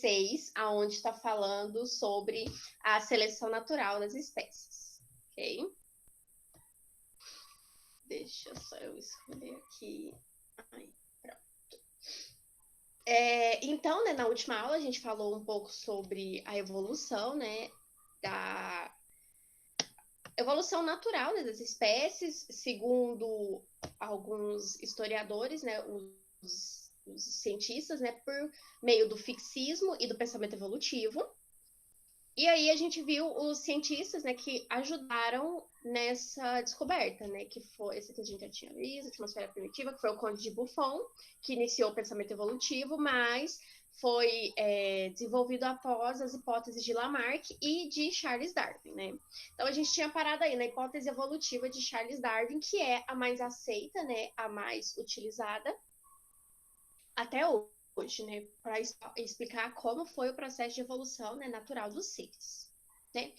16, aonde está falando sobre a seleção natural das espécies, ok? Deixa só eu escolher aqui. Ai, pronto. Então, né, na última aula a gente falou um pouco sobre a evolução, né, da evolução natural, né, das espécies, segundo alguns historiadores, né, os cientistas, né, por meio do fixismo e do pensamento evolutivo. E aí a gente viu os cientistas, né, que ajudaram nessa descoberta, né, que foi esse que a gente já tinha visto, a atmosfera primitiva, que foi o Conde de Buffon, que iniciou o pensamento evolutivo, mas foi desenvolvido após as hipóteses de Lamarck e de Charles Darwin, né? Então a gente tinha parado aí na hipótese evolutiva de Charles Darwin, que é a mais aceita, né, a mais utilizada até hoje, né, para explicar como foi o processo de evolução, né, natural dos seres, né?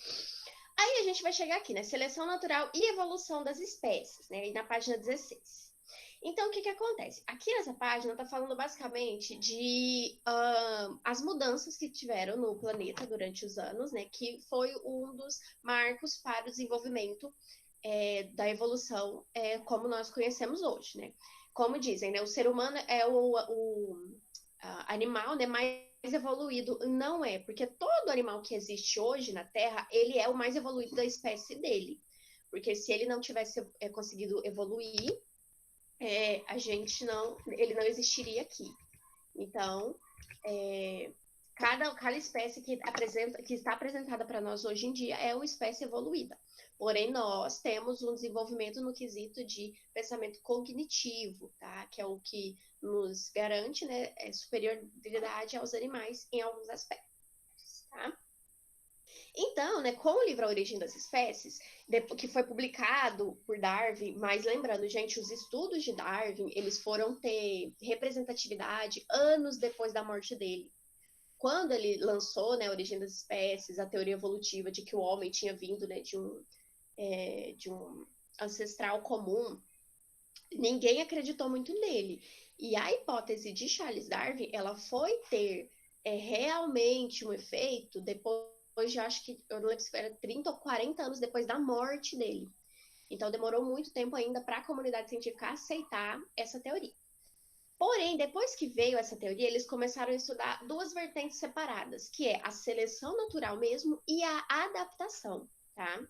Aí a gente vai chegar aqui, né, seleção natural e evolução das espécies, né, na página 16. Então, o que acontece? Aqui nessa página está falando basicamente de as mudanças que tiveram no planeta durante os anos, né, que foi um dos marcos para o desenvolvimento da evolução como nós conhecemos hoje, né? Como dizem, né, o ser humano é o animal, né, mais evoluído. Não é, porque todo animal que existe hoje na Terra, ele é o mais evoluído da espécie dele. Porque se ele não tivesse conseguido evoluir, ele não existiria aqui. Então, cada espécie que está apresentada para nós hoje em dia é uma espécie evoluída. Porém, nós temos um desenvolvimento no quesito de pensamento cognitivo, tá? Que é o que nos garante, né, superioridade aos animais em alguns aspectos, tá? Então, né, com o livro A Origem das Espécies, que foi publicado por Darwin, mas lembrando, gente, os estudos de Darwin, eles foram ter representatividade anos depois da morte dele. Quando ele lançou, né, A Origem das Espécies, a teoria evolutiva de que o homem tinha vindo, né, de um ancestral comum, ninguém acreditou muito nele. E a hipótese de Charles Darwin, ela foi ter realmente um efeito depois de, acho que, eu não lembro se era 30 ou 40 anos depois da morte dele. Então, demorou muito tempo ainda para a comunidade científica aceitar essa teoria. Porém, depois que veio essa teoria, eles começaram a estudar duas vertentes separadas, que é a seleção natural mesmo e a adaptação, tá?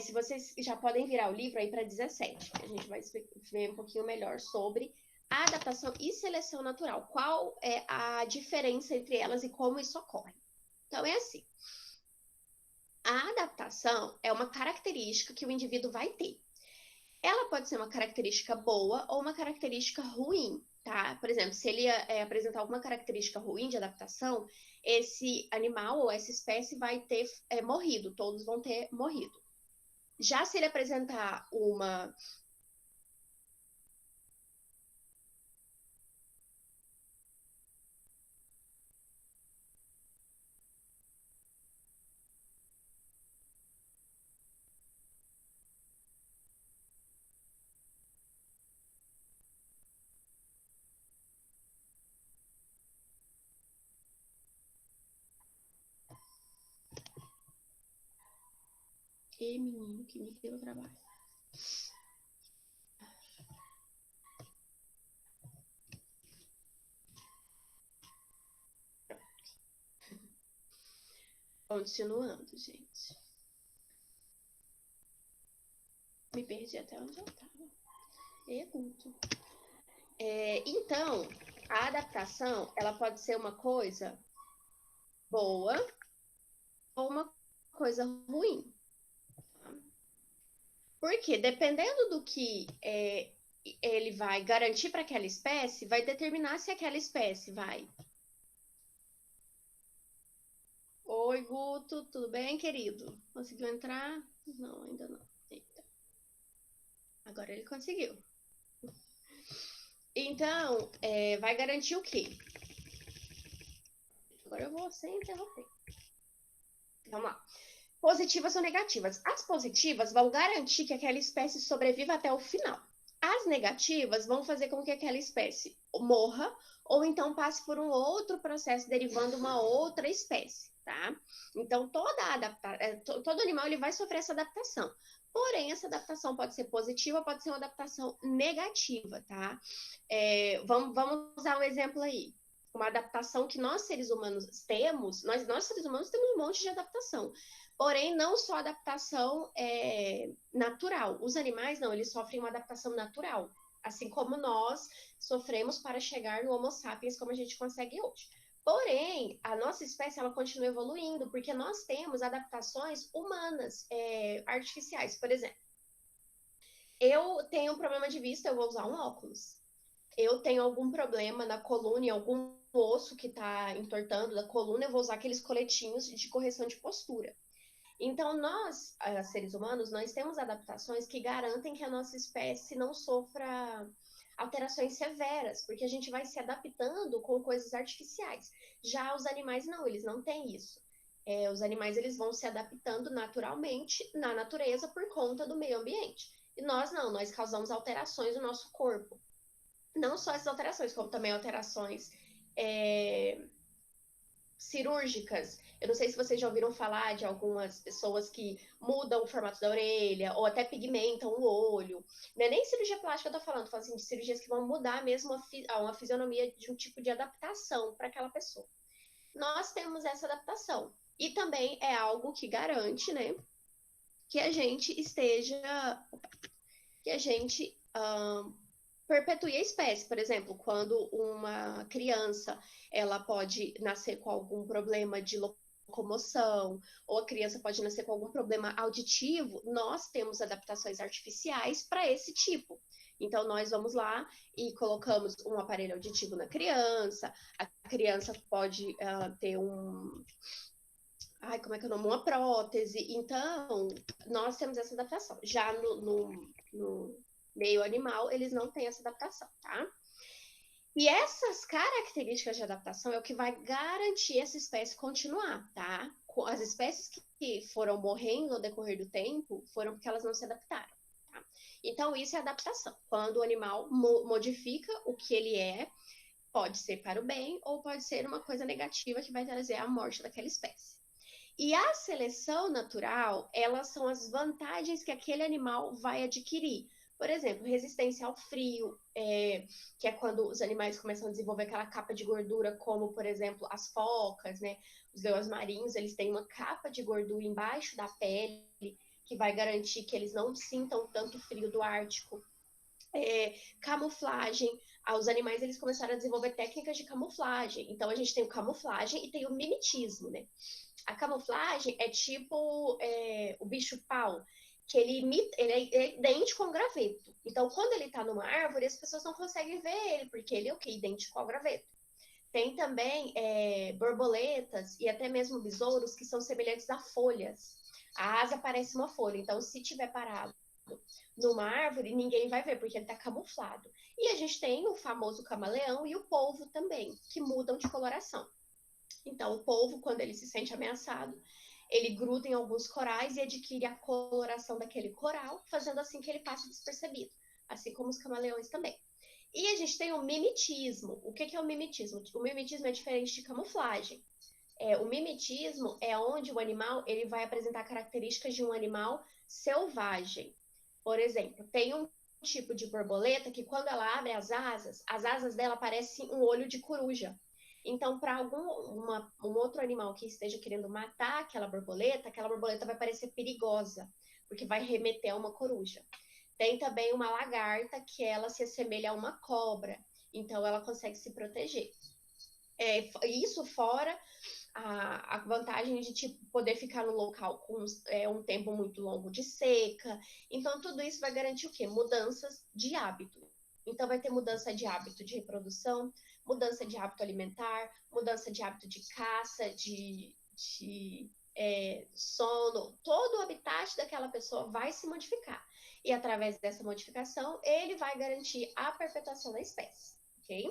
Se vocês já podem virar o livro aí para 17, a gente vai ver um pouquinho melhor sobre a adaptação e seleção natural. Qual é a diferença entre elas e como isso ocorre? Então, é assim. A adaptação é uma característica que o indivíduo vai ter. Ela pode ser uma característica boa ou uma característica ruim, tá? Por exemplo, se ele apresentar alguma característica ruim de adaptação, esse animal ou essa espécie vai ter morrido, todos vão ter morrido. Já se ele apresentar uma menino que me deu trabalho. Continuando, gente. Me perdi até onde eu estava. Então, a adaptação, ela pode ser uma coisa boa ou uma coisa ruim. Porque dependendo do que ele vai garantir para aquela espécie, vai determinar se aquela espécie vai. Oi, Guto, tudo bem, querido? Conseguiu entrar? Não, ainda não. Eita. Agora ele conseguiu. Então, vai garantir o quê? Agora eu vou sem interromper. Vamos lá. Positivas ou negativas? As positivas vão garantir que aquela espécie sobreviva até o final. As negativas vão fazer com que aquela espécie morra ou então passe por um outro processo derivando uma outra espécie, tá? Então, todo animal ele vai sofrer essa adaptação. Porém, essa adaptação pode ser positiva, pode ser uma adaptação negativa, tá? Vamos usar um exemplo aí. Uma adaptação que nós seres humanos temos, nós seres humanos temos um monte de adaptação. Porém, não só adaptação natural. Os animais, não, eles sofrem uma adaptação natural. Assim como nós sofremos para chegar no Homo sapiens como a gente consegue hoje. Porém, a nossa espécie, ela continua evoluindo, porque nós temos adaptações humanas, artificiais. Por exemplo, eu tenho um problema de vista, eu vou usar um óculos. Eu tenho algum problema na coluna, em algum osso que está entortando da coluna, eu vou usar aqueles coletinhos de correção de postura. Então, nós, seres humanos, nós temos adaptações que garantem que a nossa espécie não sofra alterações severas, porque a gente vai se adaptando com coisas artificiais. Já os animais não, eles não têm isso. Os animais eles vão se adaptando naturalmente na natureza por conta do meio ambiente. E nós não, nós causamos alterações no nosso corpo. Não só essas alterações, como também alterações cirúrgicas. Eu não sei se vocês já ouviram falar de algumas pessoas que mudam o formato da orelha ou até pigmentam o olho. Não é nem cirurgia plástica que eu tô falando assim, de cirurgias que vão mudar mesmo uma fisionomia de um tipo de adaptação para aquela pessoa. Nós temos essa adaptação. E também é algo que garante, né, que a gente esteja, que a gente perpetue a espécie. Por exemplo, quando uma criança ela pode nascer com algum problema de locomoção, ou a criança pode nascer com algum problema auditivo, nós temos adaptações artificiais para esse tipo. Então, nós vamos lá e colocamos um aparelho auditivo na criança, a criança pode ter como é que é o nome? Uma prótese. Então, nós temos essa adaptação. Já no meio animal, eles não têm essa adaptação, tá? E essas características de adaptação é o que vai garantir essa espécie continuar, tá? As espécies que foram morrendo ao decorrer do tempo foram porque elas não se adaptaram, tá? Então, isso é adaptação. Quando o animal modifica o que ele é, pode ser para o bem ou pode ser uma coisa negativa que vai trazer a morte daquela espécie. E a seleção natural, elas são as vantagens que aquele animal vai adquirir. Por exemplo, resistência ao frio, que é quando os animais começam a desenvolver aquela capa de gordura, como, por exemplo, as focas, né? Os leões marinhos, eles têm uma capa de gordura embaixo da pele, que vai garantir que eles não sintam tanto frio do Ártico. Camuflagem, os animais eles começaram a desenvolver técnicas de camuflagem. Então, a gente tem o camuflagem e tem o mimetismo, né? A camuflagem é tipo o bicho-pau, que ele é idêntico a um graveto. Então, quando ele está numa árvore, as pessoas não conseguem ver ele, porque ele é o quê? Idêntico ao graveto. Tem também borboletas e até mesmo besouros que são semelhantes a folhas. A asa parece uma folha, então se tiver parado numa árvore, ninguém vai ver, porque ele está camuflado. E a gente tem o famoso camaleão e o polvo também, que mudam de coloração. Então, o polvo, quando ele se sente ameaçado, ele gruda em alguns corais e adquire a coloração daquele coral, fazendo assim que ele passe despercebido, assim como os camaleões também. E a gente tem o mimetismo. O que é o mimetismo? O mimetismo é diferente de camuflagem. O mimetismo é onde o animal ele vai apresentar características de um animal selvagem. Por exemplo, tem um tipo de borboleta que quando ela abre as asas dela parecem um olho de coruja. Então, para um outro animal que esteja querendo matar aquela borboleta vai parecer perigosa, porque vai remeter a uma coruja. Tem também uma lagarta que ela se assemelha a uma cobra, então ela consegue se proteger. Isso fora a vantagem de tipo, poder ficar no local com um tempo muito longo de seca. Então, tudo isso vai garantir o quê? Mudanças de hábito. Então, vai ter mudança de hábito de reprodução, mudança de hábito alimentar, mudança de hábito de caça, de sono. Todo o habitat daquela pessoa vai se modificar. E, através dessa modificação, ele vai garantir a perpetuação da espécie. Okay?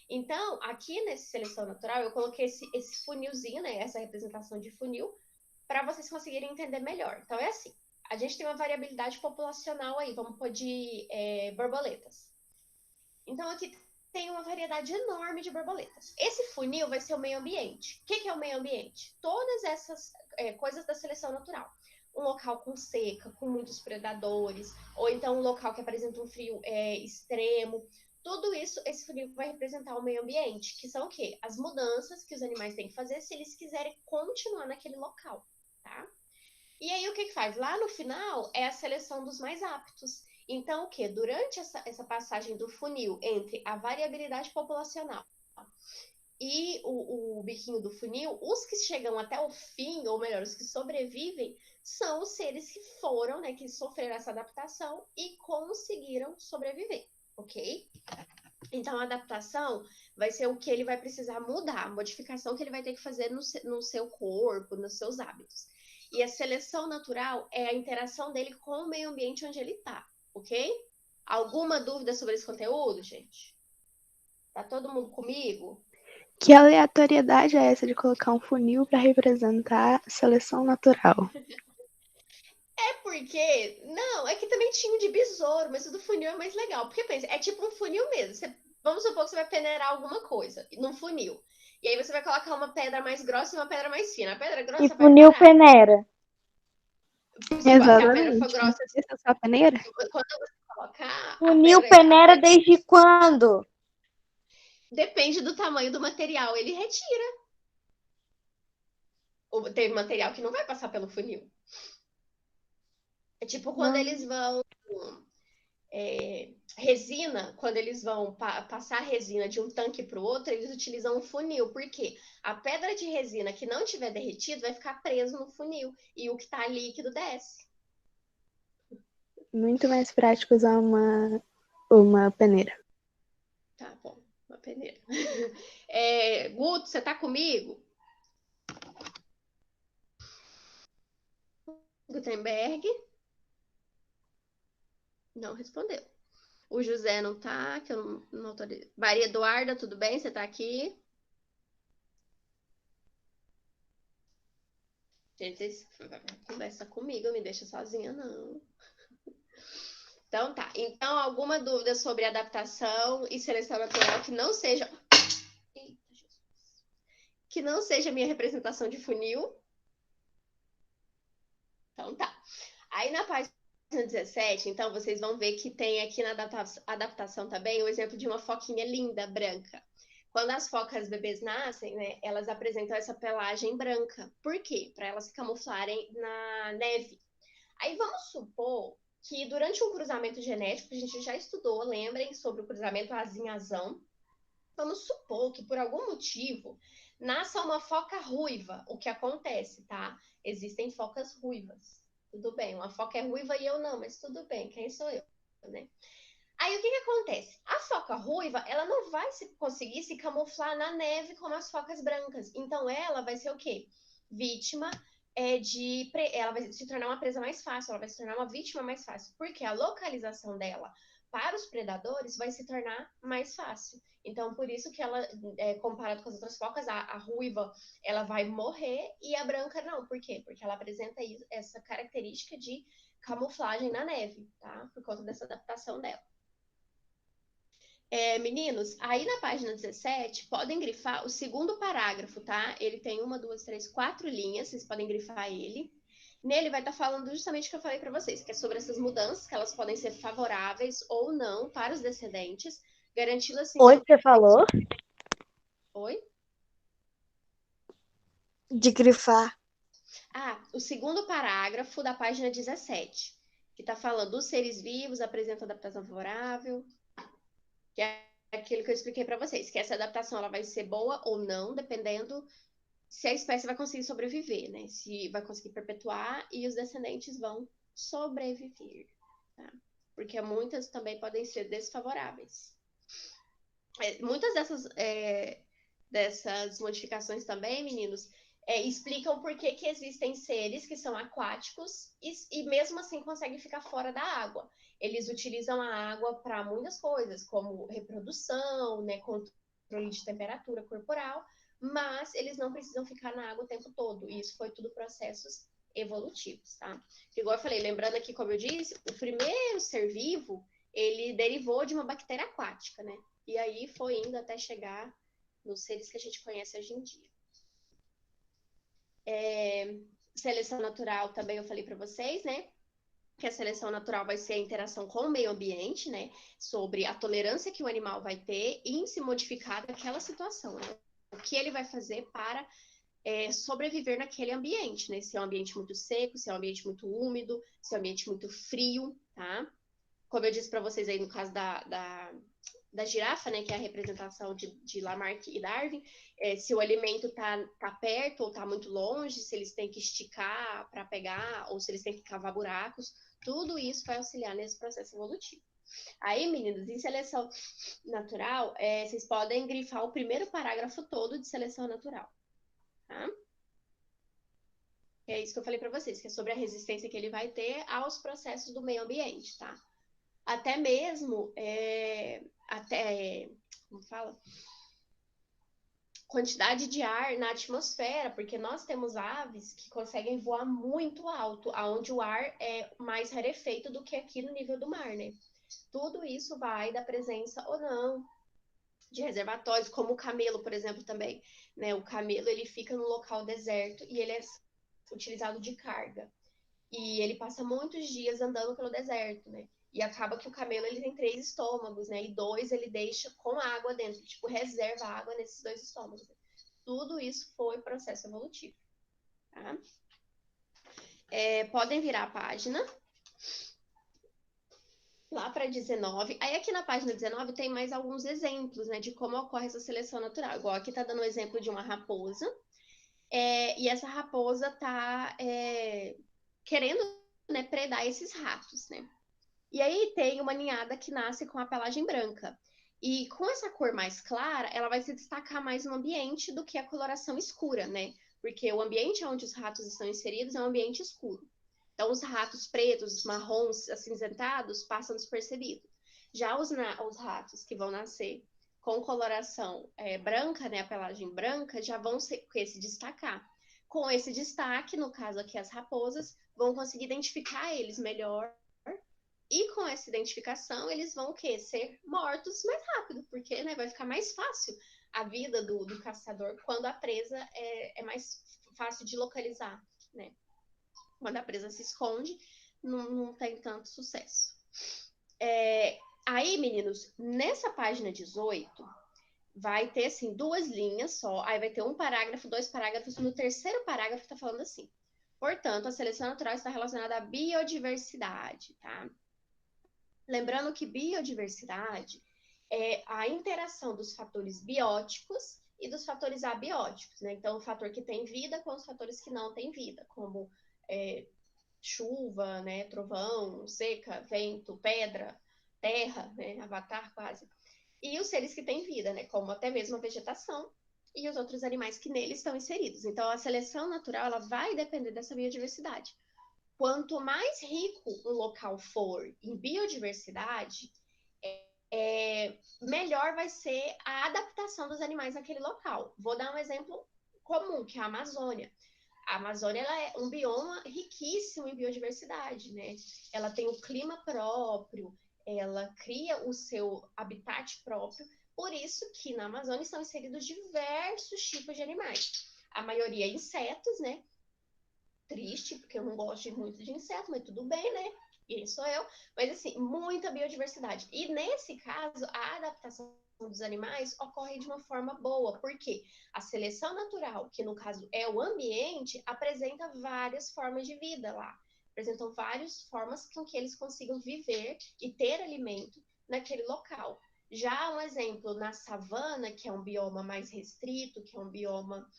Então, aqui nesse seleção natural, eu coloquei esse funilzinho, né, essa representação de funil, para vocês conseguirem entender melhor. Então, é assim. a gente tem uma variabilidade populacional aí, vamos pôr de borboletas. Então, aqui tem uma variedade enorme de borboletas. Esse funil vai ser o meio ambiente. O que é o meio ambiente? Todas essas coisas da seleção natural. Um local com seca, com muitos predadores, ou então um local que apresenta um frio extremo. Tudo isso, esse funil vai representar o meio ambiente, que são o quê? As mudanças que os animais têm que fazer se eles quiserem continuar naquele local, tá? E aí o que faz? Lá no final é a seleção dos mais aptos. Então, o que? Durante essa passagem do funil entre a variabilidade populacional e o biquinho do funil, os que chegam até o fim, ou melhor, os que sobrevivem, são os seres que foram, né, que sofreram essa adaptação e conseguiram sobreviver, ok? Então, a adaptação vai ser o que ele vai precisar mudar, a modificação que ele vai ter que fazer no seu corpo, nos seus hábitos. E a seleção natural é a interação dele com o meio ambiente onde ele está, ok? Alguma dúvida sobre esse conteúdo, gente? Tá todo mundo comigo? Que aleatoriedade é essa de colocar um funil para representar a seleção natural? É porque... Não, é que também tinha um de besouro, mas o do funil é mais legal. Porque, pensa, é tipo um funil mesmo. Vamos supor que você vai peneirar alguma coisa num funil. E aí você vai colocar uma pedra mais grossa e uma pedra mais fina. A pedra E grossa vai funil parar. peneira. Se a pedra for Exatamente. grossa, Essa é a sua peneira? quando você colocar Funil peneira pedra desde quando? depende do tamanho do material, ele retira. Ou tem material que não vai passar pelo funil. É tipo quando Não. eles vão resina, quando eles vão passar a resina de um tanque para o outro, eles utilizam um funil. Por quê? A pedra de resina que não tiver derretido vai ficar preso no funil e o que está líquido desce. Muito mais prático usar uma peneira. Tá bom, uma peneira. Guto, você tá comigo? Gutenberg? Não respondeu. O José não tá, que eu não autorizo. Maria Eduarda, tudo bem? Você tá aqui? Gente, vocês conversa comigo, me deixa sozinha, não. Então tá. Então, alguma dúvida sobre adaptação e seleção natural que não seja. Eita, Jesus. Que não seja minha representação de funil? Então tá. Aí na página 17, então, vocês vão ver que tem aqui na adaptação também o exemplo de uma foquinha linda, branca. Quando as focas bebês nascem, né, elas apresentam essa pelagem branca. Por quê? Para elas se camuflarem na neve. Aí vamos supor que durante um cruzamento genético, a gente já estudou, lembrem, sobre o cruzamento azinhazão. Vamos supor que por algum motivo nasça uma foca ruiva. O que acontece, tá? Existem focas ruivas. Tudo bem, uma foca é ruiva e eu não, mas tudo bem, quem sou eu, né? Aí o que acontece? A foca ruiva, ela não vai conseguir se camuflar na neve como as focas brancas. Então ela vai ser o quê? Vítima ela vai se tornar uma presa mais fácil, ela vai se tornar uma vítima mais fácil, porque a localização dela para os predadores vai se tornar mais fácil. Então, por isso que ela, comparado com as outras focas, a ruiva ela vai morrer e a branca não. Por quê? Porque ela apresenta essa característica de camuflagem na neve, tá? Por conta dessa adaptação dela. Meninos, aí na página 17, podem grifar o segundo parágrafo, tá? Ele tem 1, 2, 3, 4 linhas, vocês podem grifar ele. Nele vai estar falando justamente o que eu falei para vocês, que é sobre essas mudanças, que elas podem ser favoráveis ou não para os descendentes, garantindo assim... Oi, você falou? Oi? De grifar. O segundo parágrafo da página 17, que está falando dos seres vivos, apresenta adaptação favorável, que é aquilo que eu expliquei para vocês, que essa adaptação ela vai ser boa ou não, dependendo se a espécie vai conseguir sobreviver, né? Se vai conseguir perpetuar e os descendentes vão sobreviver, tá? Porque muitas também podem ser desfavoráveis. Muitas dessas modificações também, meninos, explicam por que existem seres que são aquáticos e mesmo assim conseguem ficar fora da água. Eles utilizam a água para muitas coisas, como reprodução, né, controle de temperatura corporal, mas eles não precisam ficar na água o tempo todo. E isso foi tudo processos evolutivos, tá? Igual eu falei, lembrando aqui, como eu disse, o primeiro ser vivo, ele derivou de uma bactéria aquática, né? E aí foi indo até chegar nos seres que a gente conhece hoje em dia. Seleção natural também eu falei para vocês, né? Que a seleção natural vai ser a interação com o meio ambiente, né? Sobre a tolerância que o animal vai ter em se modificar daquela situação, né? O que ele vai fazer para sobreviver naquele ambiente, né? Se é um ambiente muito seco, se é um ambiente muito úmido, se é um ambiente muito frio, tá? Como eu disse para vocês aí no caso da girafa, né, que é a representação de Lamarck e Darwin, se o alimento tá perto ou tá muito longe, se eles têm que esticar para pegar, ou se eles têm que cavar buracos, tudo isso vai auxiliar nesse processo evolutivo. Aí, meninos, em seleção natural, vocês podem grifar o primeiro parágrafo todo de seleção natural, tá? É isso que eu falei para vocês, que é sobre a resistência que ele vai ter aos processos do meio ambiente, tá? Até mesmo, como fala? Quantidade de ar na atmosfera, porque nós temos aves que conseguem voar muito alto, aonde o ar é mais rarefeito do que aqui no nível do mar, né? Tudo isso vai da presença ou não de reservatórios, como o camelo, por exemplo, também, né? O camelo, ele fica no local deserto e ele é utilizado de carga. E ele passa muitos dias andando pelo deserto, né? E acaba que o camelo ele tem 3 estômagos, né? E 2 ele deixa com água dentro, tipo, reserva água nesses 2 estômagos. Né? Tudo isso foi processo evolutivo, tá? Podem virar a página lá para 19. Aí aqui na página 19 tem mais alguns exemplos, né, de como ocorre essa seleção natural. Igual aqui tá dando o exemplo de uma raposa, e essa raposa tá querendo, né, predar esses ratos, né? E aí tem uma ninhada que nasce com a pelagem branca. E com essa cor mais clara, ela vai se destacar mais no ambiente do que a coloração escura, né? Porque o ambiente onde os ratos estão inseridos é um ambiente escuro. Então, os ratos pretos, marrons, acinzentados, passam despercebidos. Já os ratos que vão nascer com coloração branca, né, a pelagem branca, já vão se destacar. Com esse destaque, no caso aqui as raposas, vão conseguir identificar eles melhor. E com essa identificação, eles vão o quê? Ser mortos mais rápido, porque né, vai ficar mais fácil a vida do caçador quando a presa é mais fácil de localizar, né? Quando a presa se esconde, não tem tanto sucesso. Aí, meninos, nessa página 18, vai ter, assim, 2 linhas só, aí vai ter um parágrafo, 2 parágrafos, no terceiro parágrafo tá falando assim. Portanto, a seleção natural está relacionada à biodiversidade, tá? Lembrando que biodiversidade é a interação dos fatores bióticos e dos fatores abióticos, né? Então, o fator que tem vida com os fatores que não têm vida, como chuva, né, trovão, seca, vento, pedra, terra, né, avatar quase. E os seres que têm vida, né, como até mesmo a vegetação e os outros animais que neles estão inseridos. Então, a seleção natural ela vai depender dessa biodiversidade. Quanto mais rico um local for em biodiversidade, melhor vai ser a adaptação dos animais naquele local. Vou dar um exemplo comum, que é a Amazônia. A Amazônia ela é um bioma riquíssimo em biodiversidade, né? Ela tem o clima próprio, ela cria o seu habitat próprio, por isso que na Amazônia estão inseridos diversos tipos de animais. A maioria insetos, né? Triste, porque eu não gosto muito de inseto, mas tudo bem, né? E sou eu. Mas, assim, muita biodiversidade. E, nesse caso, a adaptação dos animais ocorre de uma forma boa, porque a seleção natural, que no caso é o ambiente, apresenta várias formas de vida lá. Apresentam várias formas com que eles consigam viver e ter alimento naquele local. Já um exemplo na savana, que é um bioma mais restrito, que é um bioma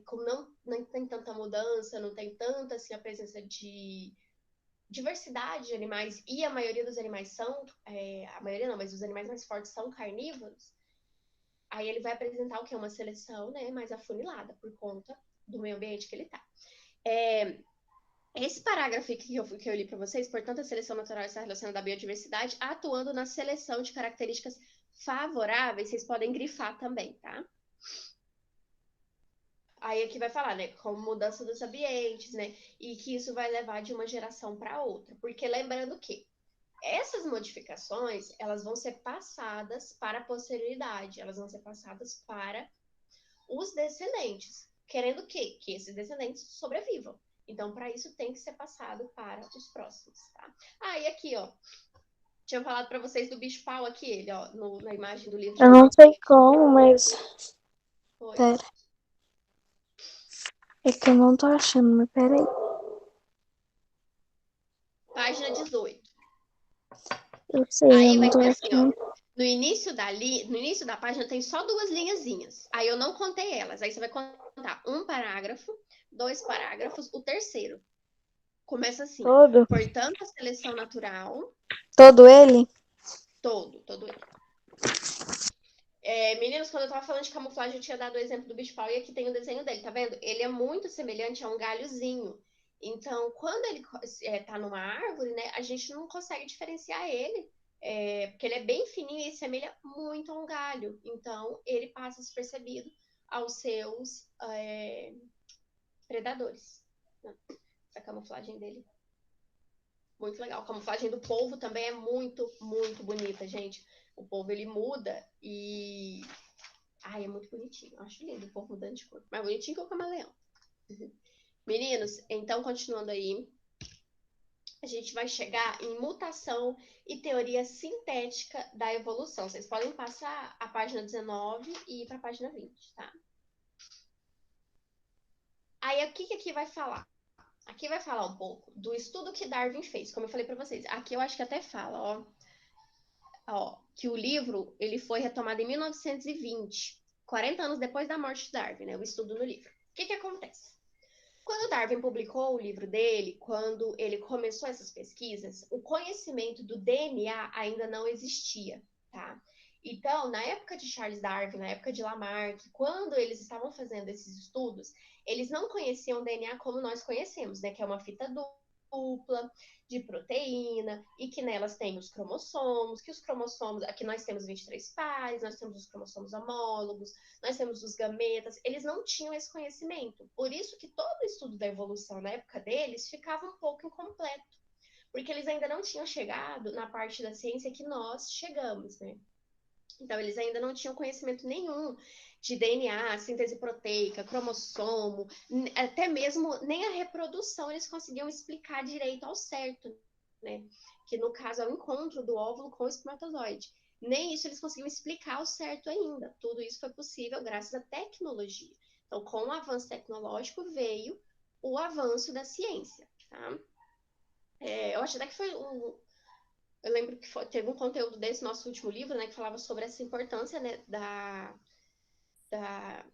como não tem tanta mudança, não tem tanta assim, a presença de diversidade de animais, e a maioria dos animais são, a maioria não, mas os animais mais fortes são carnívoros, aí ele vai apresentar o que é uma seleção, né, mais afunilada, por conta do meio ambiente que ele está. Esse parágrafo que eu li para vocês, portanto, a seleção natural está relacionada à biodiversidade, atuando na seleção de características favoráveis, vocês podem grifar também, tá? aí aqui vai falar, né, como mudança dos ambientes, né, e que isso vai levar de uma geração para outra. Porque lembrando que essas modificações, elas vão ser passadas para a posterioridade, elas vão ser passadas para os descendentes, querendo o quê? Que esses descendentes sobrevivam. Então, para isso, tem que ser passado para os próximos, tá? E aqui, ó, tinha falado para vocês do bicho-pau aqui, ele, ó, na imagem do livro de Eu não sei vocês. como, mas. Foi. Pera. É que eu não tô achando, mas peraí. Página 18. Eu sei, eu Aí não vai tô ter assim, ó. achando. No início da página tem só 2 linhazinhas. Aí eu não contei elas. Aí você vai contar um parágrafo, 2 parágrafos, o terceiro. Começa assim. Todo? Portanto, a seleção natural, Todo ele? todo ele. Meninos, quando eu tava falando de camuflagem, eu tinha dado o exemplo do bicho-pau e aqui tem o desenho dele, tá vendo? Ele é muito semelhante a um galhozinho. Então, quando ele tá numa árvore, né, a gente não consegue diferenciar ele, porque ele é bem fininho e semelha muito a um galho. Então, ele passa despercebido aos seus predadores, né? Essa camuflagem dele. Muito legal. A camuflagem do polvo também é muito, muito bonita, gente. O polvo, ele muda e... Ai, é muito bonitinho. Eu acho lindo o polvo mudando de cor. Mais bonitinho que o camaleão. Meninos, então, continuando aí, a gente vai chegar em mutação e teoria sintética da evolução. Vocês podem passar a página 19 e ir para a página 20, tá? Aí, o que aqui vai falar? Aqui vai falar um pouco do estudo que Darwin fez, como eu falei para vocês. Aqui eu acho que até fala, ó, que o livro ele foi retomado em 1920, 40 anos depois da morte de Darwin, né? O estudo no livro. O que acontece? Quando Darwin publicou o livro dele, quando ele começou essas pesquisas, o conhecimento do DNA ainda não existia, tá? Então, na época de Charles Darwin, na época de Lamarck, quando eles estavam fazendo esses estudos, eles não conheciam o DNA como nós conhecemos, né? Que é uma fita dupla de proteína e que nelas tem os cromossomos, que os cromossomos, aqui nós temos 23 pares, nós temos os cromossomos homólogos, nós temos os gametas, eles não tinham esse conhecimento. Por isso que todo o estudo da evolução na época deles ficava um pouco incompleto, porque eles ainda não tinham chegado na parte da ciência que nós chegamos, né? Então, eles ainda não tinham conhecimento nenhum de DNA, síntese proteica, cromossomo, até mesmo nem a reprodução eles conseguiam explicar direito ao certo, né? Que no caso é o encontro do óvulo com o espermatozoide. Nem isso eles conseguiam explicar ao certo ainda. Tudo isso foi possível graças à tecnologia. Então, com o avanço tecnológico veio o avanço da ciência, tá? Eu acho até que foi eu lembro que teve um conteúdo desse nosso último livro, né, que falava sobre essa importância, né, da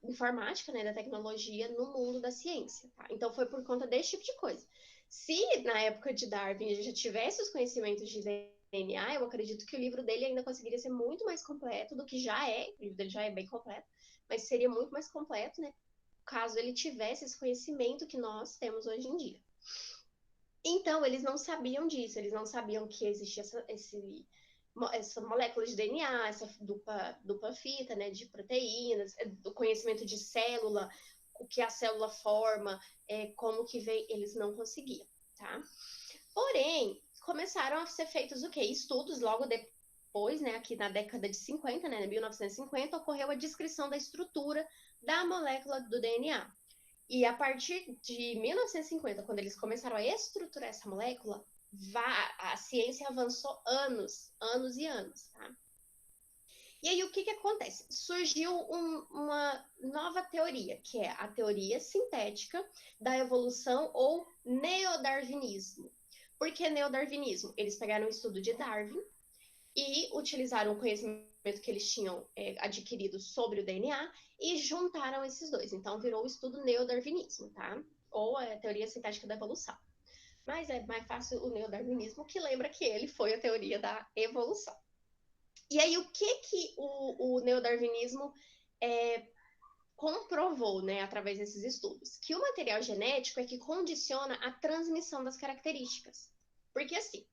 informática, né, da tecnologia no mundo da ciência, tá? Então foi por conta desse tipo de coisa. Se na época de Darwin a gente já tivesse os conhecimentos de DNA, eu acredito que o livro dele ainda conseguiria ser muito mais completo do que já é. O livro dele já é bem completo, mas seria muito mais completo, né, caso ele tivesse esse conhecimento que nós temos hoje em dia. Então, eles não sabiam disso, eles não sabiam que existia essa molécula de DNA, essa dupla fita, né, de proteínas, do conhecimento de célula, o que a célula forma, como que vem, eles não conseguiam, tá? Porém, começaram a ser feitos o quê? Estudos logo depois, né, aqui na década de 50, né, em 1950, ocorreu a descrição da estrutura da molécula do DNA. E a partir de 1950, quando eles começaram a estruturar essa molécula, a ciência avançou anos e anos, tá? E aí, o que acontece? Surgiu uma nova teoria, que é a teoria sintética da evolução ou neodarwinismo. Por que neodarwinismo? Eles pegaram o estudo de Darwin e utilizaram o conhecimento que eles tinham adquirido sobre o DNA e juntaram esses dois. Então, virou o estudo neodarwinismo, tá? Ou a teoria sintética da evolução. Mas é mais fácil o neodarwinismo, que lembra que ele foi a teoria da evolução. E aí, o que o neodarwinismo comprovou, né, através desses estudos? Que o material genético é que condiciona a transmissão das características. Porque, assim,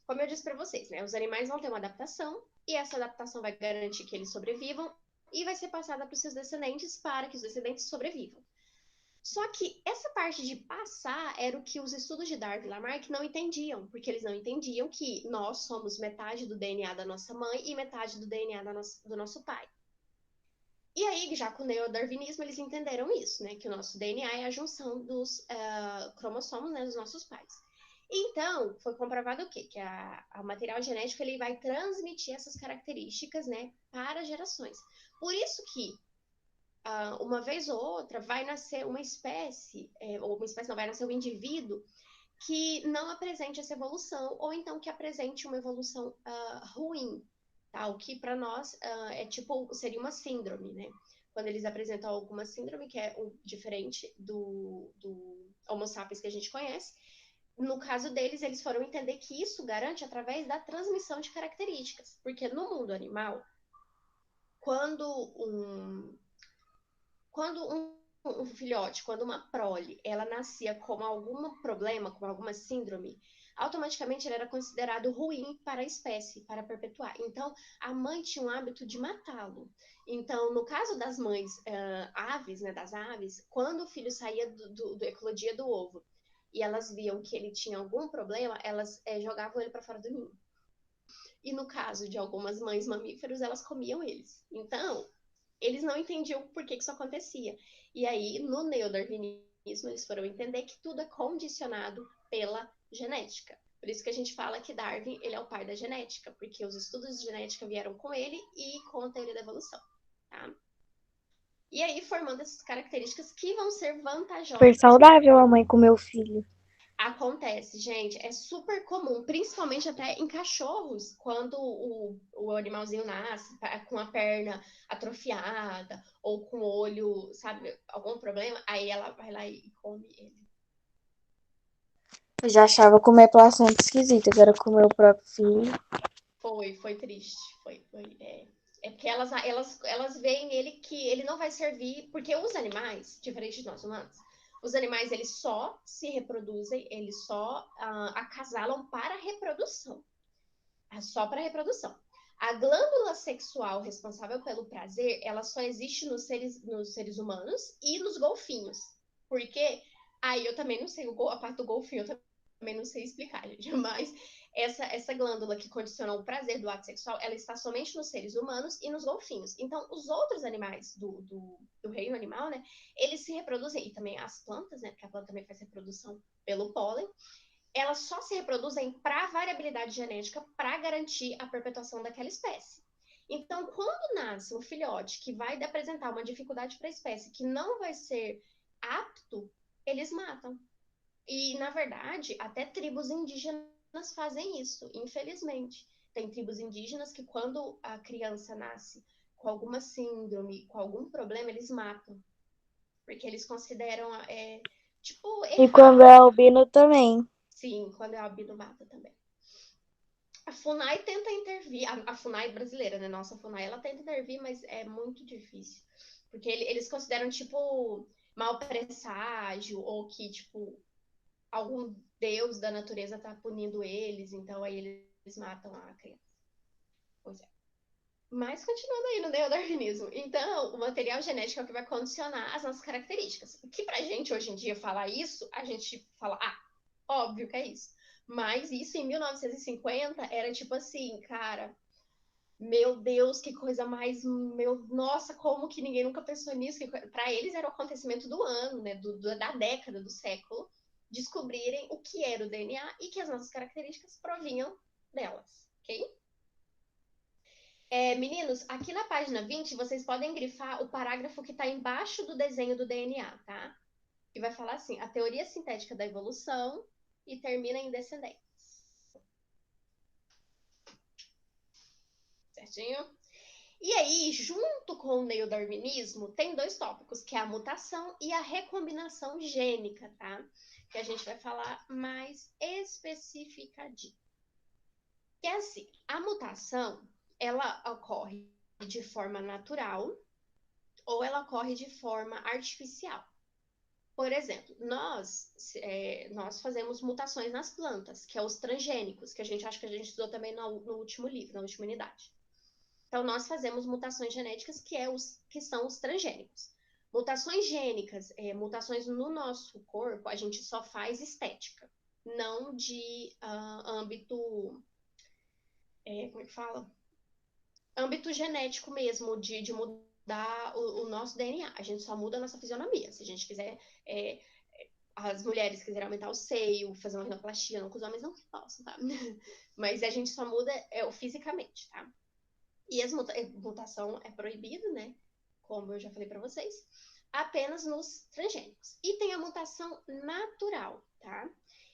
como eu disse para vocês, né, os animais vão ter uma adaptação e essa adaptação vai garantir que eles sobrevivam e vai ser passada para os seus descendentes para que os descendentes sobrevivam. Só que essa parte de passar era o que os estudos de Darwin e Lamarck não entendiam, porque eles não entendiam que nós somos metade do DNA da nossa mãe e metade do DNA do nosso pai. E aí, já com o neodarwinismo, eles entenderam isso, né? Que o nosso DNA é a junção dos cromossomos, né, dos nossos pais. Então, foi comprovado o quê? Que o material genético ele vai transmitir essas características, né, para gerações. Por isso que uma vez ou outra vai nascer uma espécie, ou uma espécie não, vai nascer um indivíduo que não apresente essa evolução, ou então que apresente uma evolução ruim, tá? O que para nós seria uma síndrome, né? Quando eles apresentam alguma síndrome que é diferente do Homo sapiens que a gente conhece, no caso deles, eles foram entender que isso garante através da transmissão de características, porque no mundo animal, quando um filhote, quando uma prole, ela nascia com algum problema, com alguma síndrome, automaticamente ele era considerado ruim para a espécie, para perpetuar. Então, a mãe tinha um hábito de matá-lo. Então, no caso das mães aves, né, das aves, quando o filho saía do eclodia do ovo e elas viam que ele tinha algum problema, elas jogavam ele para fora do ninho. E no caso de algumas mães mamíferos, elas comiam eles. Então, eles não entendiam por que isso acontecia. E aí, no neodarwinismo, eles foram entender que tudo é condicionado pela genética. Por isso que a gente fala que Darwin ele é o pai da genética, porque os estudos de genética vieram com ele e com a teoria da evolução. Tá? E aí, formando essas características que vão ser vantajosas. Super saudável a mãe comer o filho. Acontece, gente, é super comum, principalmente até em cachorros, quando o animalzinho nasce com a perna atrofiada ou com o olho, sabe, algum problema, aí ela vai lá e come ele. Eu já achava comer placenta esquisita, agora comer o próprio filho. Foi triste, é porque elas veem ele que ele não vai servir, porque os animais, diferente de nós humanos, os animais, eles só se reproduzem, eles só acasalam para reprodução. Só para reprodução. A glândula sexual responsável pelo prazer, ela só existe nos seres humanos e nos golfinhos. Porque aí eu também não sei, a parte do golfinho eu também não sei explicar, gente. Mas essa glândula que condiciona o prazer do ato sexual, ela está somente nos seres humanos e nos golfinhos. Então, os outros animais do reino animal, né, eles se reproduzem, e também as plantas, né, porque a planta também faz reprodução pelo pólen, elas só se reproduzem para variabilidade genética, para garantir a perpetuação daquela espécie. Então, quando nasce um filhote que vai apresentar uma dificuldade para a espécie, que não vai ser apto, eles matam. E, na verdade, até tribos indígenas fazem isso, infelizmente. Tem tribos indígenas que, quando a criança nasce com alguma síndrome, com algum problema, eles matam. Porque eles consideram, E quando é albino também. Sim, quando é albino mata também. A FUNAI tenta intervir, a FUNAI brasileira, né? Nossa FUNAI, ela tenta intervir, mas é muito difícil. Porque eles consideram, tipo, mau presságio, ou que, tipo, algum deus da natureza tá punindo eles, então aí eles matam a criança. Pois é. Mas continuando aí no neodarwinismo. Então, o material genético é o que vai condicionar as nossas características. O que pra gente hoje em dia falar isso, a gente fala, óbvio que é isso. Mas isso em 1950 era tipo assim, cara, meu Deus, que coisa mais, nossa, como que ninguém nunca pensou nisso? Para eles era o acontecimento do ano, né, da década, do século, descobrirem o que era o DNA e que as nossas características provinham delas, ok? Meninos, aqui na página 20, vocês podem grifar o parágrafo que está embaixo do desenho do DNA, tá? Que vai falar assim, a teoria sintética da evolução e termina em descendentes. Certinho? E aí, junto com o neodarwinismo, tem dois tópicos, que é a mutação e a recombinação gênica, tá? Que a gente vai falar mais especificadinho. Que é assim, a mutação, ela ocorre de forma natural ou ela ocorre de forma artificial. Por exemplo, nós fazemos mutações nas plantas, que é os transgênicos, que a gente acha que a gente estudou também no último livro, na última unidade. Então, nós fazemos mutações genéticas que são os transgênicos. Mutações gênicas, mutações no nosso corpo, a gente só faz estética, não de âmbito, como é que fala? Âmbito genético mesmo, de mudar o nosso DNA. A gente só muda a nossa fisionomia. Se a gente quiser, as mulheres quiserem aumentar o seio, fazer uma rinoplastia, não que os homens não possam, tá? Mas a gente só muda fisicamente, tá? E mutação é proibida, né? Como eu já falei para vocês, apenas nos transgênicos. E tem a mutação natural, tá?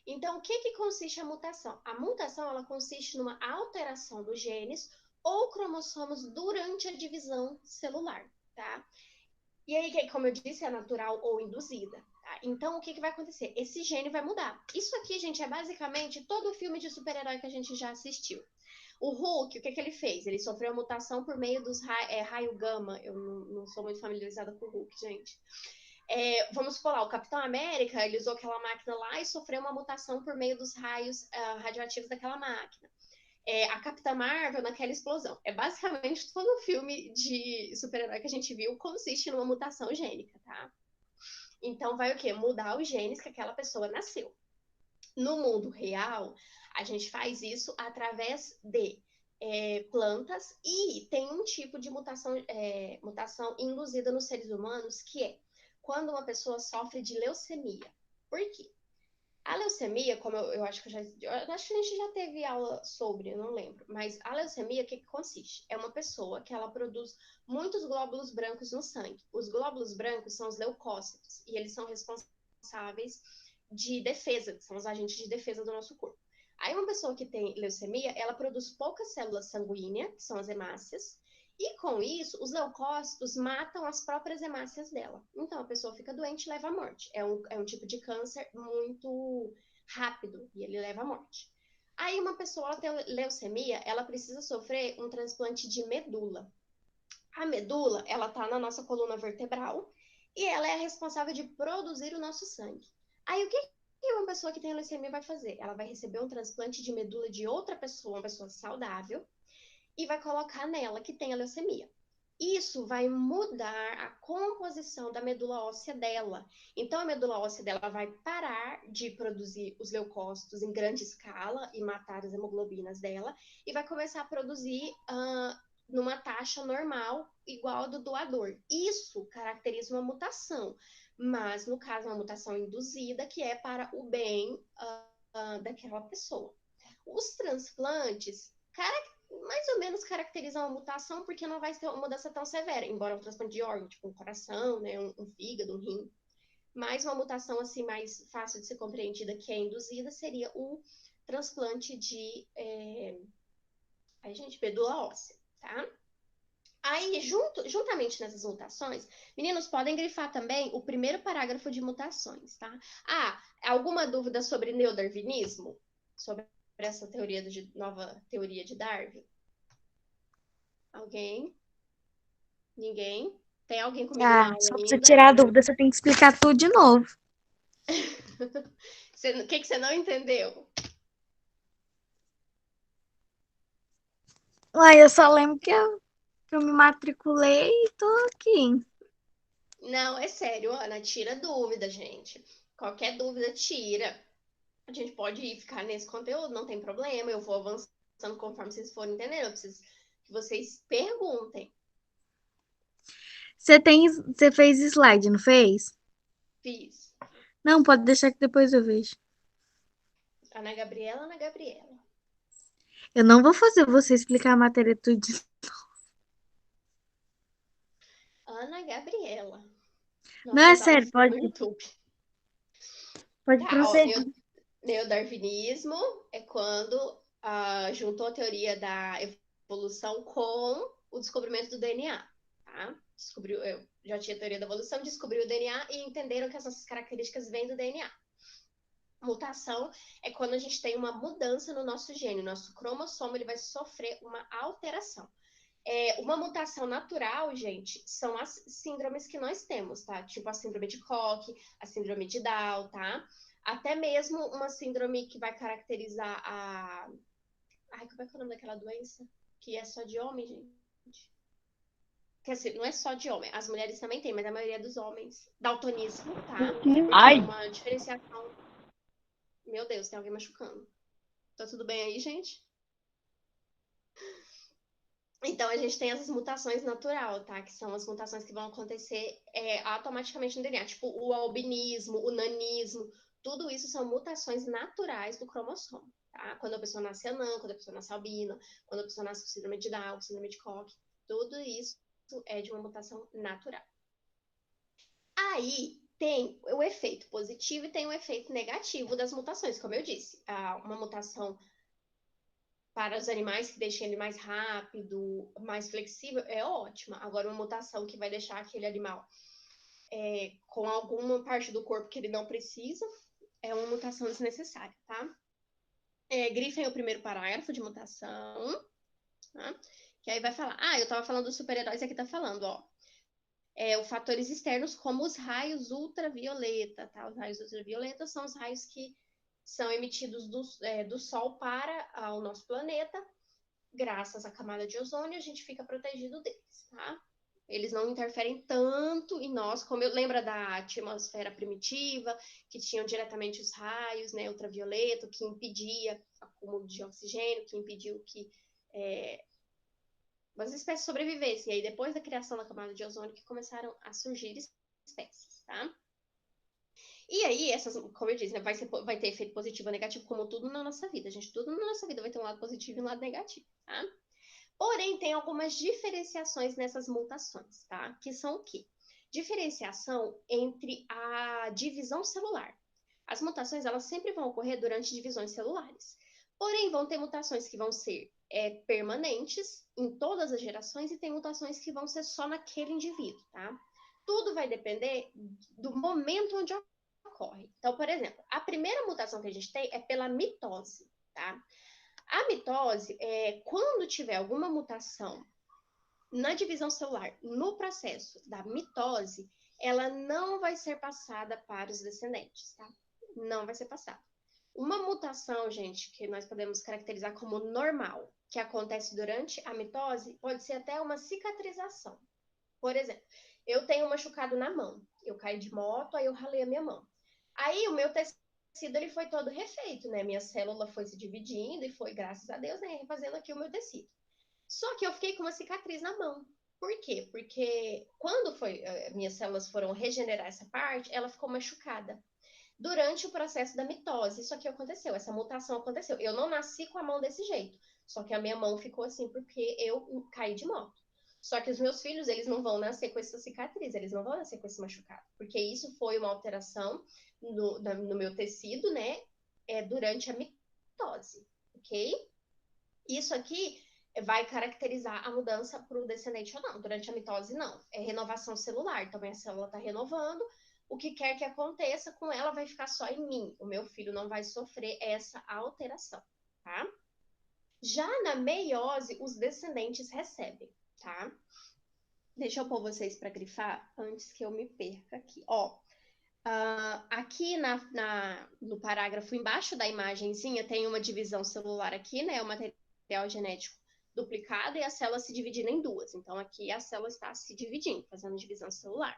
Então, o que consiste a mutação? A mutação, ela consiste numa alteração dos genes ou cromossomos durante a divisão celular, tá? E aí, como eu disse, é natural ou induzida. Tá? Então, o que vai acontecer? Esse gene vai mudar. Isso aqui, gente, é basicamente todo o filme de super-herói que a gente já assistiu. O Hulk, o que ele fez? Ele sofreu a mutação por meio dos raio gama. Eu não sou muito familiarizada com o Hulk, gente. Vamos supor lá, o Capitão América, ele usou aquela máquina lá e sofreu uma mutação por meio dos raios radioativos daquela máquina. A Capitã Marvel naquela explosão. Basicamente todo o filme de super-herói que a gente viu consiste numa mutação gênica, tá? Então vai o quê? Mudar os genes que aquela pessoa nasceu. No mundo real, a gente faz isso através de plantas e tem um tipo de mutação induzida nos seres humanos, que é quando uma pessoa sofre de leucemia. Por quê? A leucemia, como eu acho que eu acho que a gente já teve aula sobre, eu não lembro, mas a leucemia, o que consiste? É uma pessoa que ela produz muitos glóbulos brancos no sangue. Os glóbulos brancos são os leucócitos e eles são responsáveis de defesa, são os agentes de defesa do nosso corpo. Aí uma pessoa que tem leucemia, ela produz poucas células sanguíneas, que são as hemácias, e com isso, os leucócitos matam as próprias hemácias dela. Então, a pessoa fica doente e leva à morte. É um tipo de câncer muito rápido e ele leva à morte. Aí, uma pessoa ela tem leucemia, ela precisa sofrer um transplante de medula. A medula, ela tá na nossa coluna vertebral e ela é a responsável de produzir o nosso sangue. Aí, o que uma pessoa que tem leucemia vai fazer? Ela vai receber um transplante de medula de outra pessoa, uma pessoa saudável, e vai colocar nela que tem a leucemia. Isso vai mudar a composição da medula óssea dela. Então, a medula óssea dela vai parar de produzir os leucócitos em grande escala e matar as hemoglobinas dela e vai começar a produzir numa taxa normal, igual a do doador. Isso caracteriza uma mutação, mas no caso é uma mutação induzida que é para o bem daquela pessoa. Os transplantes mais ou menos caracterizam a mutação porque não vai ser uma mudança tão severa, embora um transplante de órgão, tipo um coração, né, um fígado, um rim. Mas uma mutação assim mais fácil de ser compreendida que é induzida seria o transplante de medula óssea, tá? Aí, juntamente nessas mutações, meninos podem grifar também o primeiro parágrafo de mutações, tá? Alguma dúvida sobre neodarwinismo? Sobre essa nova teoria de Darwin? Alguém? Ninguém? Tem alguém comigo na aula Só pra você ainda? tirar a dúvida, você tem que explicar tudo de novo. O que você não entendeu? Uai, eu só lembro que eu me matriculei e tô aqui. Não, é sério, Ana, tira dúvida, gente. Qualquer dúvida, tira. A gente pode ficar nesse conteúdo, não tem problema. Eu vou avançando conforme vocês forem entendendo. Eu preciso que vocês perguntem. Você fez slide, não fez? Fiz. Não, pode deixar que depois eu vejo. Ana Gabriela, Ana Gabriela. Eu não vou fazer você explicar a matéria tudo. Ana Gabriela. Não, Nossa, é não tá sério, no YouTube. pode Tá, ó, prosseguir. neodarwinismo é quando juntou a teoria da evolução com o descobrimento do DNA, tá? Eu já tinha a teoria da evolução, descobriu o DNA e entenderam que essas características vêm do DNA. Mutação é quando a gente tem uma mudança no nosso gene, nosso cromossomo ele vai sofrer uma alteração. Uma mutação natural, gente, são as síndromes que nós temos, tá? Tipo a síndrome de Koch, a síndrome de Down, tá? Até mesmo uma síndrome que vai caracterizar Ai, como é que é o nome daquela doença? Que é só de homem, gente? Quer dizer, não é só de homem, as mulheres também têm, mas a maioria dos homens. Daltonismo, tá? Meu Deus. Porque é Ai, uma diferenciação. Meu Deus, tem alguém machucando. Tá tudo bem aí, gente? Então, a gente tem essas mutações natural, tá? Que são as mutações que vão acontecer automaticamente no DNA. Tipo, o albinismo, o nanismo, tudo isso são mutações naturais do cromossomo, tá? Quando a pessoa nasce anã, quando a pessoa nasce albina, quando a pessoa nasce com síndrome de Down, síndrome de Koch, tudo isso é de uma mutação natural. Aí tem o efeito positivo e tem o efeito negativo das mutações, como eu disse. Uma mutação para os animais que deixam ele mais rápido, mais flexível, é ótima. Agora, uma mutação que vai deixar aquele animal com alguma parte do corpo que ele não precisa, é uma mutação desnecessária, tá? Grifem o primeiro parágrafo de mutação, tá? Que aí vai falar, eu tava falando dos super-heróis, aqui tá falando, ó. Os fatores externos, como os raios ultravioleta, tá? Os raios ultravioleta são os raios que são emitidos do Sol para o nosso planeta. Graças à camada de ozônio, a gente fica protegido deles, tá? Eles não interferem tanto em nós, como lembra da atmosfera primitiva, que tinham diretamente os raios, né, ultravioleta, que impedia acúmulo de oxigênio, que impediu que as espécies sobrevivessem. E aí, depois da criação da camada de ozônio, que começaram a surgir espécies, tá? E aí, como eu disse, né, vai ter efeito positivo ou negativo, como tudo na nossa vida, gente. Tudo na nossa vida vai ter um lado positivo e um lado negativo, tá? Porém, tem algumas diferenciações nessas mutações, tá? Que são o quê? Diferenciação entre a divisão celular. As mutações, elas sempre vão ocorrer durante divisões celulares. Porém, vão ter mutações que vão ser permanentes em todas as gerações e tem mutações que vão ser só naquele indivíduo, tá? Tudo vai depender do momento onde ocorre. Então, por exemplo, a primeira mutação que a gente tem é pela mitose, tá? A mitose, quando tiver alguma mutação na divisão celular, no processo da mitose, ela não vai ser passada para os descendentes, tá? Não vai ser passada. Uma mutação, gente, que nós podemos caracterizar como normal, que acontece durante a mitose, pode ser até uma cicatrização. Por exemplo, eu tenho um machucado na mão, eu caí de moto, aí eu ralei a minha mão. Aí o meu tecido ele foi todo refeito, né? Minha célula foi se dividindo e foi, graças a Deus, né, refazendo aqui o meu tecido. Só que eu fiquei com uma cicatriz na mão. Por quê? Porque quando minhas células foram regenerar essa parte, ela ficou machucada. Durante o processo da mitose, isso aqui aconteceu, essa mutação aconteceu. Eu não nasci com a mão desse jeito, só que a minha mão ficou assim porque eu caí de moto. Só que os meus filhos, eles não vão nascer com essa cicatriz, eles não vão nascer com esse machucado, porque isso foi uma alteração no meu tecido, né, durante a mitose, ok? Isso aqui vai caracterizar a mudança para o descendente ou não. Durante a mitose, não. É renovação celular, também a célula está renovando. O que quer que aconteça com ela vai ficar só em mim. O meu filho não vai sofrer essa alteração, tá? Já na meiose, os descendentes recebem, tá? Deixa eu pôr vocês para grifar antes que eu me perca aqui. Ó, aqui no parágrafo embaixo da imagenzinha tem uma divisão celular aqui, né? O material genético duplicado e a célula se dividindo em duas. Então, aqui a célula está se dividindo, fazendo divisão celular.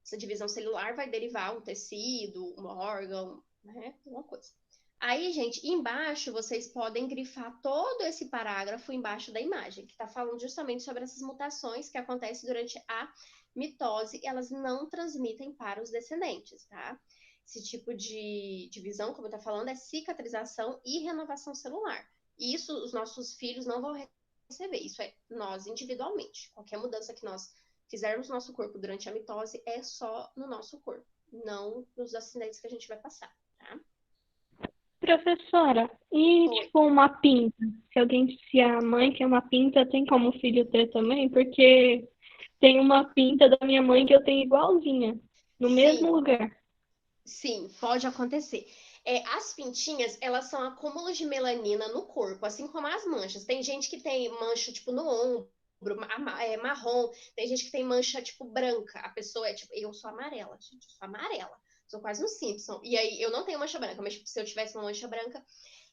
Essa divisão celular vai derivar um tecido, um órgão, né? Uma coisa. Aí, gente, embaixo vocês podem grifar todo esse parágrafo embaixo da imagem, que está falando justamente sobre essas mutações que acontecem durante a mitose, e elas não transmitem para os descendentes, tá? Esse tipo de divisão, como está falando, é cicatrização e renovação celular. E isso os nossos filhos não vão receber, isso é nós individualmente. Qualquer mudança que nós fizermos no nosso corpo durante a mitose é só no nosso corpo, não nos acidentes que a gente vai passar, tá? professora, e Oi. tipo uma pinta? Se a mãe quer uma pinta, tem como o filho ter também? Porque tem uma pinta da minha mãe que eu tenho igualzinha, no mesmo Sim, lugar. sim, pode acontecer. As pintinhas, elas são acúmulos de melanina no corpo, assim como as manchas. Tem gente que tem mancha, tipo, no ombro, marrom. Tem gente que tem mancha, tipo, branca. A pessoa tipo, eu sou amarela, gente, eu sou amarela. Sou quase um Simpson. E aí, eu não tenho mancha branca, mas tipo, se eu tivesse uma mancha branca,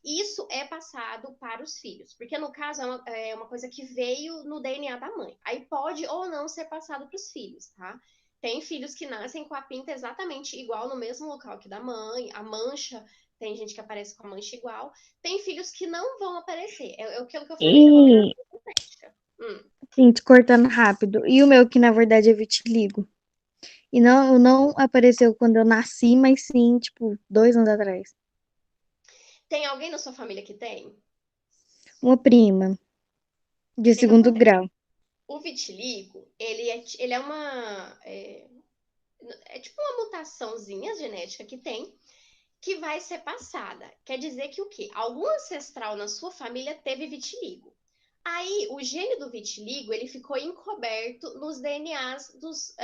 Isso é passado para os filhos, porque no caso é uma coisa que veio no DNA da mãe. Aí pode ou não ser passado para os filhos, tá? Tem filhos que nascem com a pinta exatamente igual no mesmo local que da mãe, a mancha, tem gente que aparece com a mancha igual. Tem filhos que não vão aparecer. É o que eu falei, é uma E, gravidez genética. assim, te cortando rápido. E o meu, que na verdade é vitiligo. E não apareceu quando eu nasci, mas sim, tipo, 2 anos atrás. Tem alguém na sua família que tem? Uma prima, de O que que segundo acontece? grau. O vitiligo, ele é uma... é tipo uma mutaçãozinha genética que vai ser passada. Quer dizer que o quê? Algum ancestral na sua família teve vitiligo. Aí, o gene do vitiligo, ele ficou encoberto nos DNAs dos...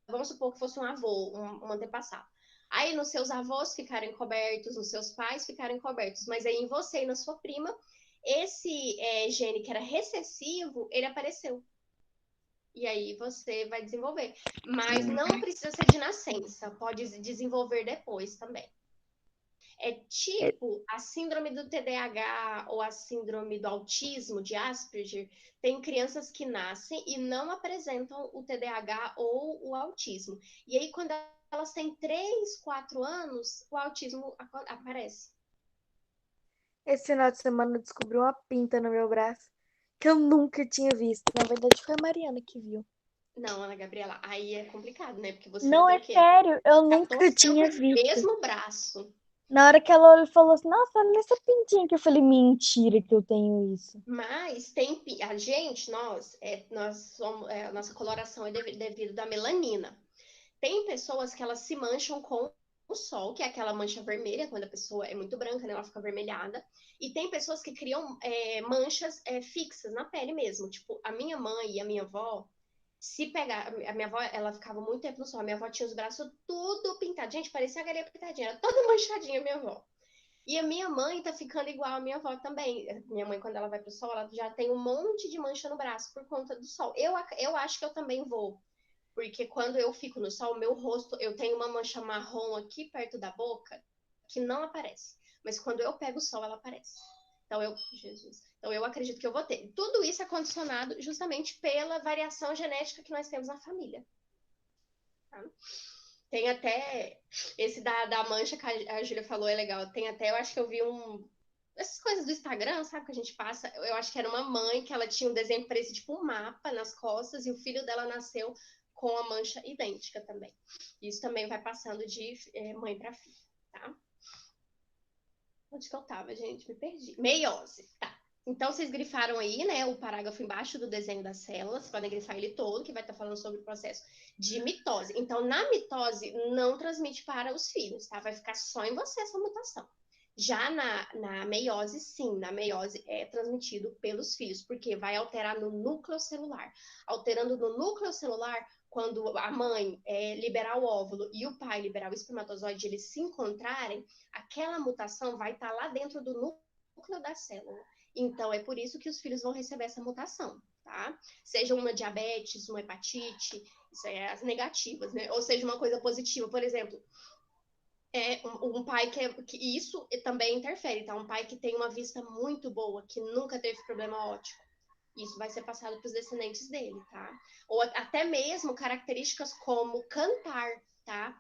vamos supor que fosse um avô, um antepassado. Aí, nos seus avós ficaram encobertos, nos seus pais ficaram encobertos. Mas aí, em você e na sua prima, esse gene que era recessivo, ele apareceu. E aí você vai desenvolver. Mas não precisa ser de nascença, pode desenvolver depois também. É tipo a síndrome do TDAH ou a síndrome do autismo, de Asperger. Tem crianças que nascem e não apresentam o TDAH ou o autismo. E aí, quando elas têm 3, 4 anos, o autismo aparece. Esse final de semana eu descobri uma pinta no meu braço que eu nunca tinha visto. Na verdade, foi a Mariana que viu. Não, Ana Gabriela, aí é complicado, né? Porque você já Não, tem é o quê? sério, eu nunca 14 anos com tinha esse visto. mesmo braço. Na hora que ela olhou e falou assim, nossa, olha essa pintinha que eu falei, mentira que eu tenho isso. Mas tem a gente, nós somos, a nossa coloração é devido da melanina. Tem pessoas que elas se mancham com o sol, que é aquela mancha vermelha, quando a pessoa é muito branca, né, ela fica avermelhada. E tem pessoas que criam manchas fixas na pele mesmo. Tipo, a minha mãe e a minha avó, se pegar. A minha avó, ela ficava muito tempo no sol. A minha avó tinha os braços tudo pintado. Gente, parecia a galinha pintadinha, era toda manchadinha, a minha avó. E a minha mãe tá ficando igual a minha avó também. Minha mãe, quando ela vai pro sol, ela já tem um monte de mancha no braço por conta do sol. Eu acho que eu também vou. Porque quando eu fico no sol, meu rosto, eu tenho uma mancha marrom aqui perto da boca que não aparece. Mas quando eu pego o sol, ela aparece. Então eu acredito que eu vou ter. Tudo isso é condicionado justamente pela variação genética que nós temos na família. Tá? Tem até esse da mancha que a Júlia falou, é legal. Tem até, eu acho que eu vi essas coisas do Instagram, sabe, que a gente passa. Eu acho que era uma mãe que ela tinha um desenho que parecia tipo um mapa nas costas e o filho dela nasceu com a mancha idêntica também. Isso também vai passando de mãe para filha, tá? Onde que eu tava, gente? Me perdi. Meiose, tá. Então, vocês grifaram aí, né, o parágrafo embaixo do desenho das células, vocês podem grifar ele todo, que vai estar falando sobre o processo de mitose. Então, na mitose, não transmite para os filhos, tá? Vai ficar só em você essa mutação. Já na meiose, sim, na meiose é transmitido pelos filhos, porque vai alterar no núcleo celular. Alterando no núcleo celular, quando a mãe liberar o óvulo e o pai liberar o espermatozoide, eles se encontrarem, aquela mutação vai estar lá dentro do núcleo da célula. Então, é por isso que os filhos vão receber essa mutação, tá? Seja uma diabetes, uma hepatite, isso é as negativas, né? Ou seja, uma coisa positiva, por exemplo, um pai que isso também interfere, tá? Um pai que tem uma vista muito boa, que nunca teve problema óptico. Isso vai ser passado para os descendentes dele, tá? Ou até mesmo características como cantar, tá?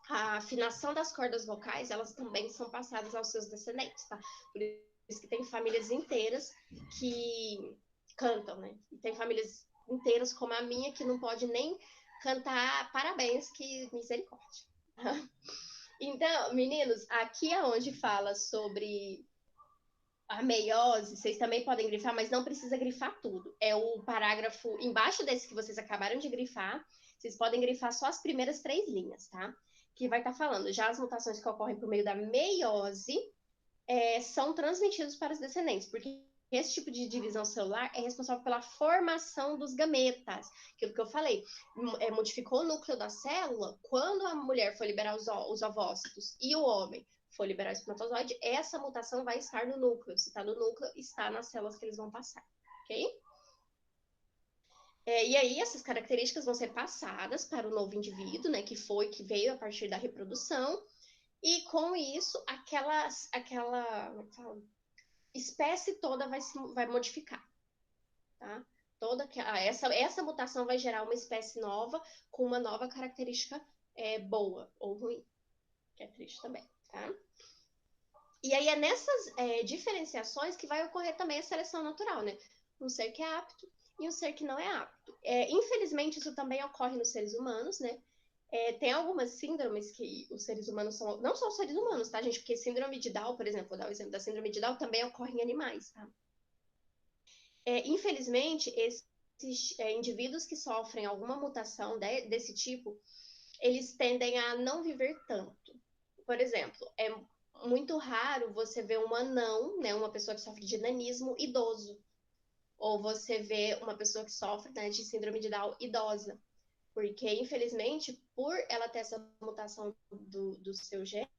A afinação das cordas vocais, elas também são passadas aos seus descendentes, tá? Por isso que tem famílias inteiras que cantam, né? E tem famílias inteiras como a minha que não pode nem cantar parabéns, que misericórdia. Então, meninos, aqui é onde fala sobre a meiose, vocês também podem grifar, mas não precisa grifar tudo. É o parágrafo embaixo desse que vocês acabaram de grifar, vocês podem grifar só as primeiras 3 linhas, tá? Que vai estar falando, já as mutações que ocorrem por meio da meiose são transmitidas para os descendentes, porque esse tipo de divisão celular é responsável pela formação dos gametas. Aquilo que eu falei, modificou o núcleo da célula, quando a mulher for liberar os ovócitos e o homem for liberar o espermatozoide, essa mutação vai estar no núcleo. Se está no núcleo, está nas células que eles vão passar, ok? E aí, essas características vão ser passadas para o novo indivíduo, né, que veio a partir da reprodução, E com isso, aquela como é que fala? Espécie toda vai modificar, tá? Essa mutação vai gerar uma espécie nova com uma nova característica boa ou ruim, que é triste também, tá? E aí é nessas diferenciações que vai ocorrer também a seleção natural, né? Um ser que é apto e um ser que não é apto. Infelizmente, isso também ocorre nos seres humanos, né? Tem algumas síndromes que os seres humanos são. Não só os seres humanos, tá, gente? Porque síndrome de Down, por exemplo, vou dar o exemplo da síndrome de Down, também ocorre em animais, tá? Infelizmente, esses indivíduos que sofrem alguma mutação desse tipo, eles tendem a não viver tanto. Por exemplo, é muito raro você ver um anão, né, uma pessoa que sofre de nanismo idoso, ou você vê uma pessoa que sofre, né, de síndrome de Down idosa, porque infelizmente por ela ter essa mutação do seu gene,